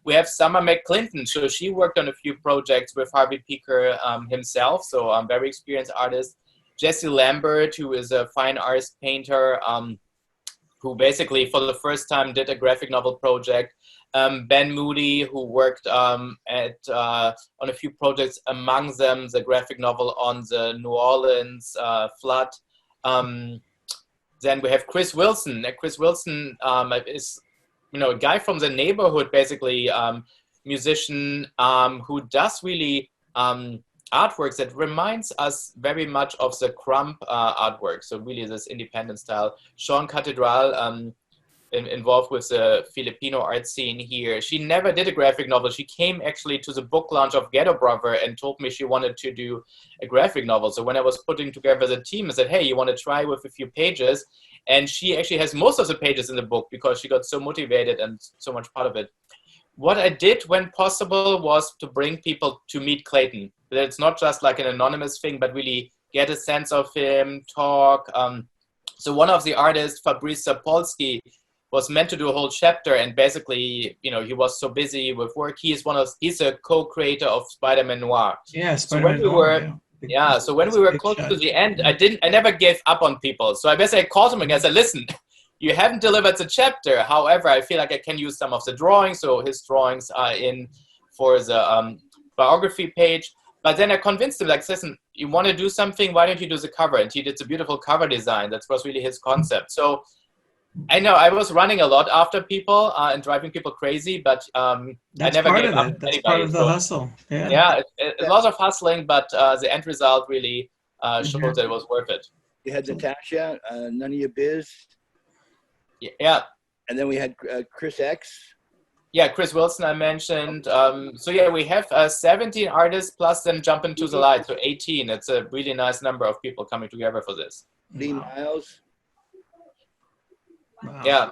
We have Summer McClinton. So she worked on a few projects with Harvey Picker himself. So a very experienced artist. Jesse Lambert, who is a fine artist painter, who basically for the first time did a graphic novel project. Ben Moody, who worked on a few projects, among them the graphic novel on the New Orleans flood. Then we have Chris Wilson. Chris Wilson is, a guy from the neighborhood, basically, musician who does really artworks that reminds us very much of the Crump artwork. So really this independent style. Sean Catedral, involved with the Filipino art scene here. She never did a graphic novel. She came actually to the book launch of Ghetto Brother and told me she wanted to do a graphic novel. So when I was putting together the team, I said, hey, you want to try with a few pages? And she actually has most of the pages in the book because she got so motivated and so much part of it. What I did when possible was to bring people to meet Clayton. It's not just like an anonymous thing, but really get a sense of him, talk. So one of the artists, Fabrice Sapolsky, was meant to do a whole chapter, and basically, he was so busy with work. He's a co-creator of Spider-Man Noir. Yeah, Spider-Man Noir. So when we were close to the end, I never gave up on people. So I basically called him and I said, listen, you haven't delivered the chapter. However, I feel like I can use some of the drawings. So his drawings are in for the biography page. But then I convinced him, like, listen, you want to do something? Why don't you do the cover? And he did the beautiful cover design. That was really his concept. So I know I was running a lot after people and driving people crazy, but I never gave up. That's part of the hustle. Yeah, a lot of hustling, but the end result really showed that it was worth it. You had Natasha, None of Your Biz. Yeah. And then we had Chris X. Yeah, Chris Wilson I mentioned. So yeah, we have 17 artists plus then Jump Into the Light, so 18. It's a really nice number of people coming together for this. Lee Miles. Wow. Yeah.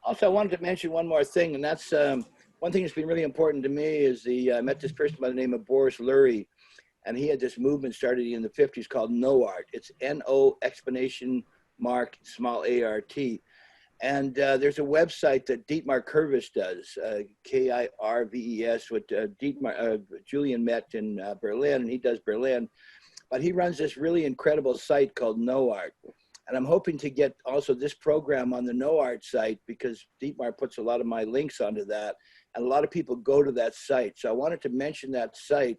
Also, I wanted to mention one more thing, and that's one thing that's been really important to me is I met this person by the name of Boris Lurie, and he had this movement started in the 50s called No Art. It's N-O small A-R-T. And there's a website that Dietmar Curvis does, K-I-R-V-E-S, with Julian met in Berlin, and he does Berlin. But he runs this really incredible site called No Art. And I'm hoping to get also this program on the No Art site because Dietmar puts a lot of my links onto that. And a lot of people go to that site. So I wanted to mention that site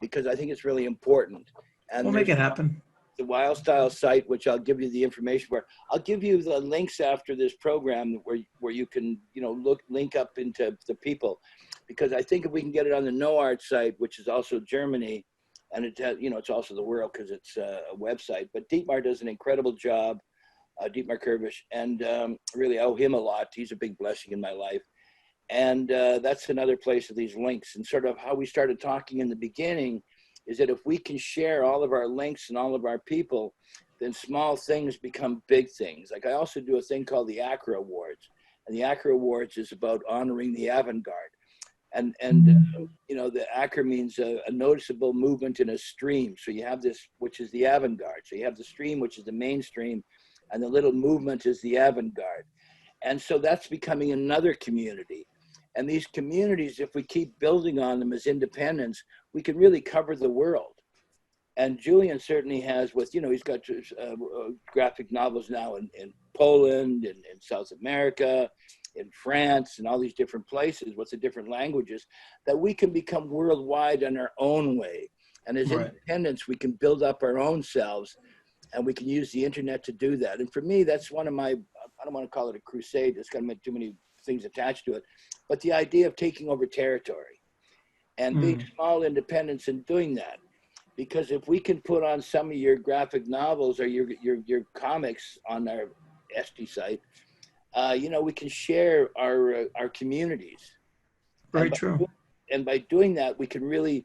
because I think it's really important. And we'll make it happen. The Wild Style site, which I'll give you the information for. I'll give you the links after this program where you can, link up into the people. Because I think if we can get it on the No Art site, which is also Germany, and it has, it's also the world because it's a website. But Dietmar does an incredible job, Dietmar Curvis, and really owe him a lot. He's a big blessing in my life. And that's another place of these links. And sort of how we started talking in the beginning is that if we can share all of our links and all of our people, then small things become big things. Like I also do a thing called the Accra Awards. And the Accra Awards is about honoring the avant-garde. And you know, the Acker means a noticeable movement in a stream. So you have this, which is the avant-garde. So you have the stream, which is the mainstream, and the little movement is the avant-garde. And so that's becoming another community. And these communities, if we keep building on them as independents, we can really cover the world. And Julian certainly has with, you know, he's got graphic novels now in Poland and in South America, in France, and all these different places with the different languages, that we can become worldwide in our own way. And as independents, we can build up our own selves, and we can use the internet to do that. And for me, that's one of my, I don't want to call it a crusade, it's got too many things attached to it, but the idea of taking over territory and being small independents and doing that. Because if we can put on some of your graphic novels or your comics on our SD site, you know, we can share our communities. Very true. And by doing that, we can really,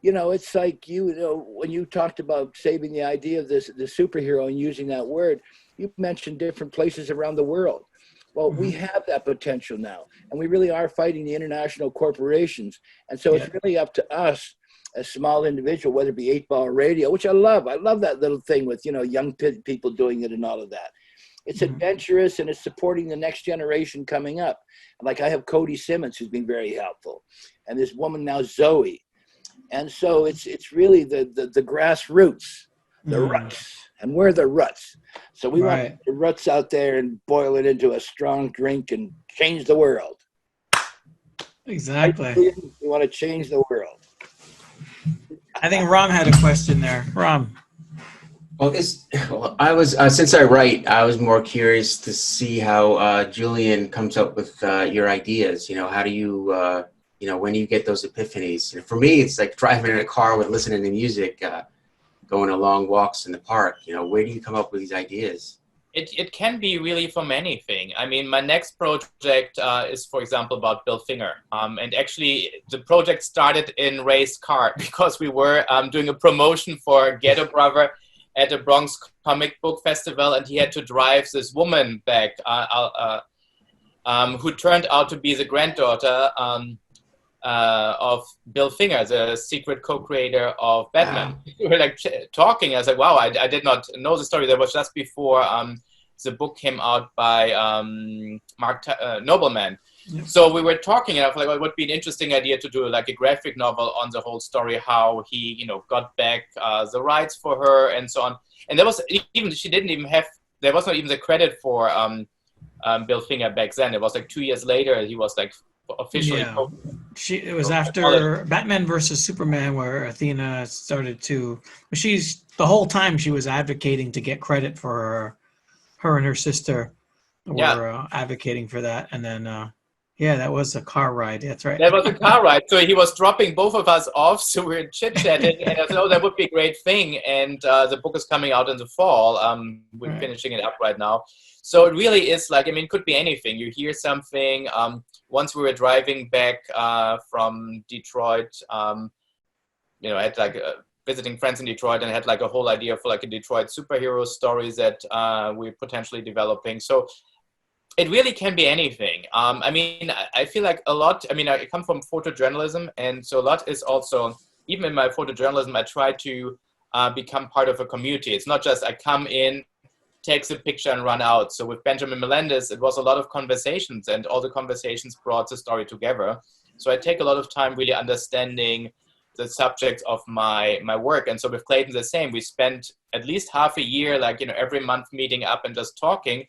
you know, it's like, you know, when you talked about saving the idea of the superhero and using that word, you mentioned different places around the world. Well, we have that potential now, and we really are fighting the international corporations. And so it's really up to us, a small individual, whether it be 8-Ball Radio, which I love. I love that little thing with, you know, young people doing it and all of that. It's adventurous, and it's supporting the next generation coming up. Like I have Cody Simmons, who's been very helpful, and this woman now, Zoe. And so it's really the grassroots, the ruts, and we're the ruts. So we want the ruts out there and boil it into a strong drink and change the world. Exactly. We want to change the world. I think Ram had a question there. Ram. Well, I was since I write, I was more curious to see how Julian comes up with your ideas. You know, how do you, you know, when do you get those epiphanies? You know, for me, it's like driving in a car with listening to music, going on long walks in the park. You know, where do you come up with these ideas? It can be really from anything. I mean, my next project is, for example, about Bill Finger. And actually, the project started in Ray's car because we were doing a promotion for Ghetto Brother at the Bronx Comic Book Festival, and he had to drive this woman back who turned out to be the granddaughter of Bill Finger, the secret co-creator of Batman. We were like talking. I was like, wow, I did not know the story. That was just before the book came out by Mark Nobleman. Yep. So we were talking, and I was like, well, it would be an interesting idea to do like a graphic novel on the whole story, how he, you know, got back the rights for her and so on. And there was even, she didn't even have, there was not even the credit for Bill Finger back then. It was like 2 years later, he was like officially. Yeah. It was after Batman versus Superman, where Athena started to, the whole time she was advocating to get credit for her and her sister were advocating for that. And then, yeah, that was a car ride. That's right. That was a car ride. So he was dropping both of us off. So we were chit-chatting. And I said, oh, that would be a great thing. And the book is coming out in the fall. We're finishing it up right now. So it really is like, I mean, it could be anything. You hear something. Once we were driving back from Detroit, you know, I had like visiting friends in Detroit and had like a whole idea for like a Detroit superhero story that we're potentially developing. So it really can be anything. I mean, I feel like a lot, I mean, I come from photojournalism, and so a lot is also, even in my photojournalism, I try to become part of a community. It's not just I come in, takes a picture and run out. So with Benjamin Melendez, it was a lot of conversations, and all the conversations brought the story together. So I take a lot of time really understanding the subject of my work. And so with Clayton, the same. We spent at least half a year, like, you know, every month meeting up and just talking.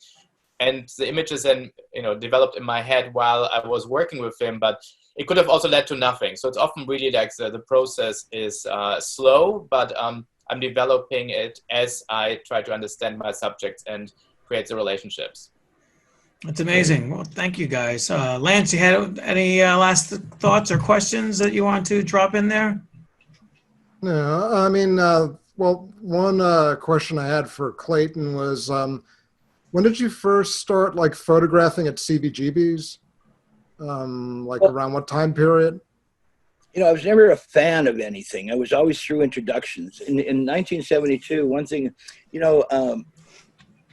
And the images then, you know, developed in my head while I was working with him, but it could have also led to nothing. So it's often really like the process is slow, but I'm developing it as I try to understand my subjects and create the relationships. That's amazing. Well, thank you guys. Lance, you had any last thoughts or questions that you want to drop in there? No, I mean, well, one question I had for Clayton was, when did you first start like photographing at CBGBs? Like around what time period? You know, I was never a fan of anything. I was always through introductions. In 1972, one thing, you know,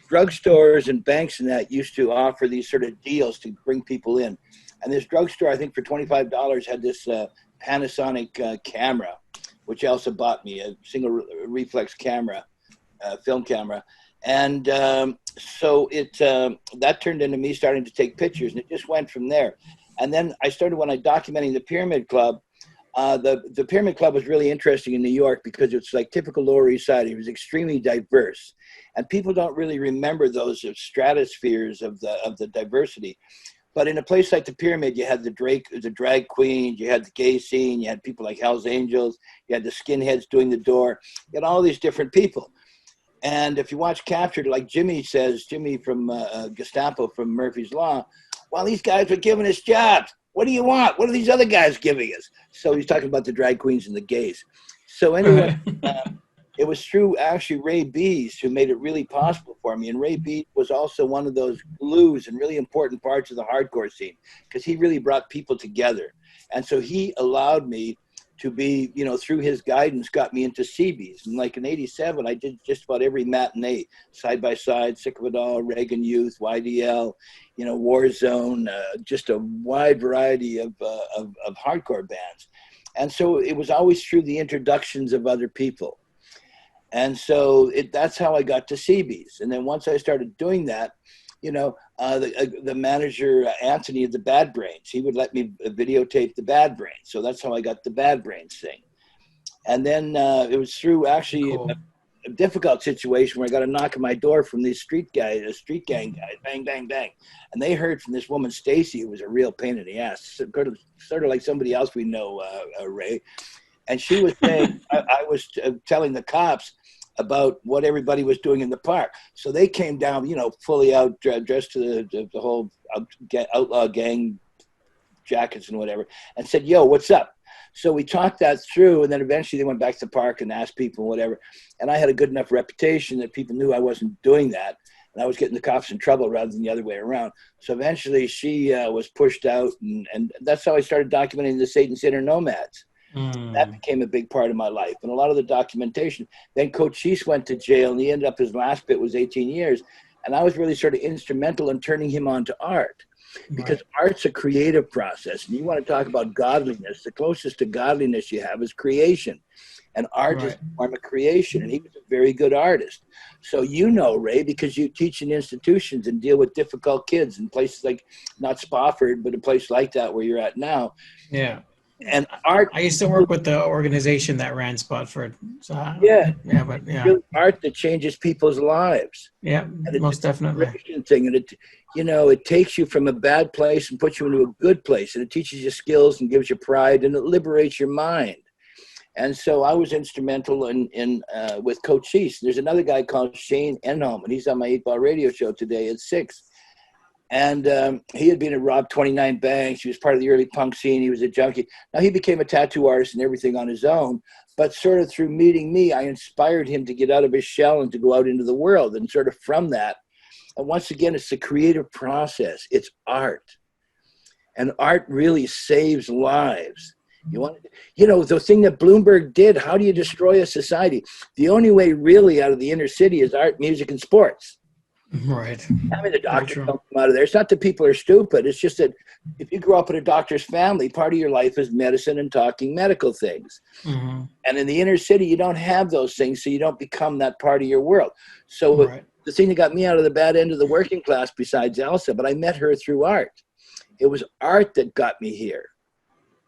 drugstores and banks and that used to offer these sort of deals to bring people in. And this drugstore, I think for $25, had this Panasonic camera, which Elsa bought me, a single reflex camera, film camera. And so that turned into me starting to take pictures, and it just went from there. And then I started, when I documenting the Pyramid Club, the Pyramid Club was really interesting in New York because it's like typical Lower East Side. It was extremely diverse, and people don't really remember those stratospheres of the diversity. But in a place like the Pyramid, you had the drag queens, you had the gay scene, you had people like Hell's Angels, you had the skinheads doing the door, you had all these different people. And if you watch Captured, like Jimmy from Gestapo from Murphy's Law, well, these guys were giving us jobs. What do you want? What are these other guys giving us? So he's talking about the drag queens and the gays. So anyway, it was through actually Ray Bees who made it really possible for me. And Ray Bees was also one of those glues and really important parts of the hardcore scene because he really brought people together. And so he allowed me to be, through his guidance, got me into CBs. And like in '87, I did just about every matinee, Side by Side, Sick of It All, Reagan Youth, YDL, Warzone, just a wide variety of hardcore bands. And so it was always through the introductions of other people. And so that's how I got to CBs. And then once I started doing that, the manager, Anthony of the Bad Brains, he would let me videotape the Bad Brains. So that's how I got the Bad Brains thing. And then it was through actually a difficult situation where I got a knock on my door from these street gang guys, bang, bang, bang. And they heard from this woman, Stacy, who was a real pain in the ass, sort of like somebody else we know, Ray. And she was saying, I was telling the cops about what everybody was doing in the park. So they came down, fully out, dressed to the whole outlaw gang jackets and whatever, and said, yo, what's up? So we talked that through, and then eventually they went back to the park and asked people, whatever. And I had a good enough reputation that people knew I wasn't doing that, and I was getting the cops in trouble rather than the other way around. So eventually she was pushed out, and that's how I started documenting the Satan's Inner Nomads. That became a big part of my life. And a lot of the documentation, then Cochise went to jail, and he ended up, his last bit was 18 years. And I was really sort of instrumental in turning him on to art, because art's a creative process. And you want to talk about godliness, the closest to godliness you have is creation. And art is a form of creation. And he was a very good artist. So Ray, because you teach in institutions and deal with difficult kids in places like, not Spofford, but a place like that where you're at now. Yeah. And art. I used to work with the organization that ran Spofford. So, art that changes people's lives. Yeah, most definitely. Thing, and it takes you from a bad place and puts you into a good place, and it teaches you skills and gives you pride, and it liberates your mind. And so I was instrumental in with Cochise. There's another guy called Shane Enholm, and he's on my 8-Ball radio show today at 6. And he had been at Rob 29 Banks. He was part of the early punk scene. He was a junkie. Now he became a tattoo artist and everything on his own. But sort of through meeting me, I inspired him to get out of his shell and to go out into the world. And sort of from that, and once again, it's a creative process. It's art. And art really saves lives. The thing that Bloomberg did, how do you destroy a society? The only way really out of the inner city is art, music, and sports. Right. I mean, the doctors don't come out of there. It's not that people are stupid. It's just that if you grow up in a doctor's family, part of your life is medicine and talking medical things. And in the inner city, you don't have those things, so you don't become that part of your world. So the thing that got me out of the bad end of the working class, besides Elsa, but I met her through art. It was art that got me here.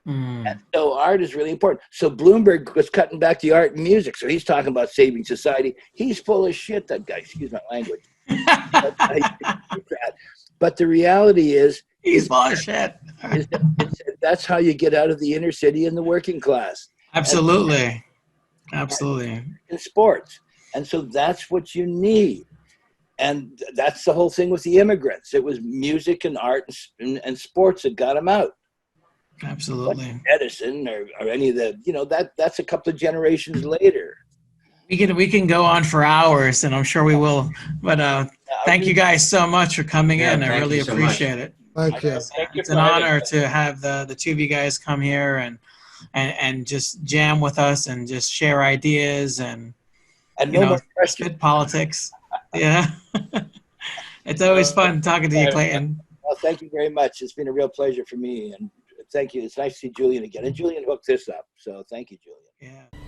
And so art is really important. So Bloomberg was cutting back the art and music. So he's talking about saving society. He's full of shit, that guy. Excuse my language. But the reality is, he's full of shit. That's how you get out of the inner city and the working class. Absolutely. In sports. And so that's what you need. And that's the whole thing with the immigrants. It was music and art and sports that got them out. Absolutely. Like Edison or any of the, that's a couple of generations later. We can go on for hours, and I'm sure we will. But thank you guys so much for coming in. I really appreciate it. Thank you. It's an honor to have the two of you guys come here and just jam with us and just share ideas and spit politics. Yeah. It's always fun talking to you, Clayton. Well, thank you very much. It's been a real pleasure for me, and thank you. It's nice to see Julian again, and Julian hooked this up. So thank you, Julian. Yeah.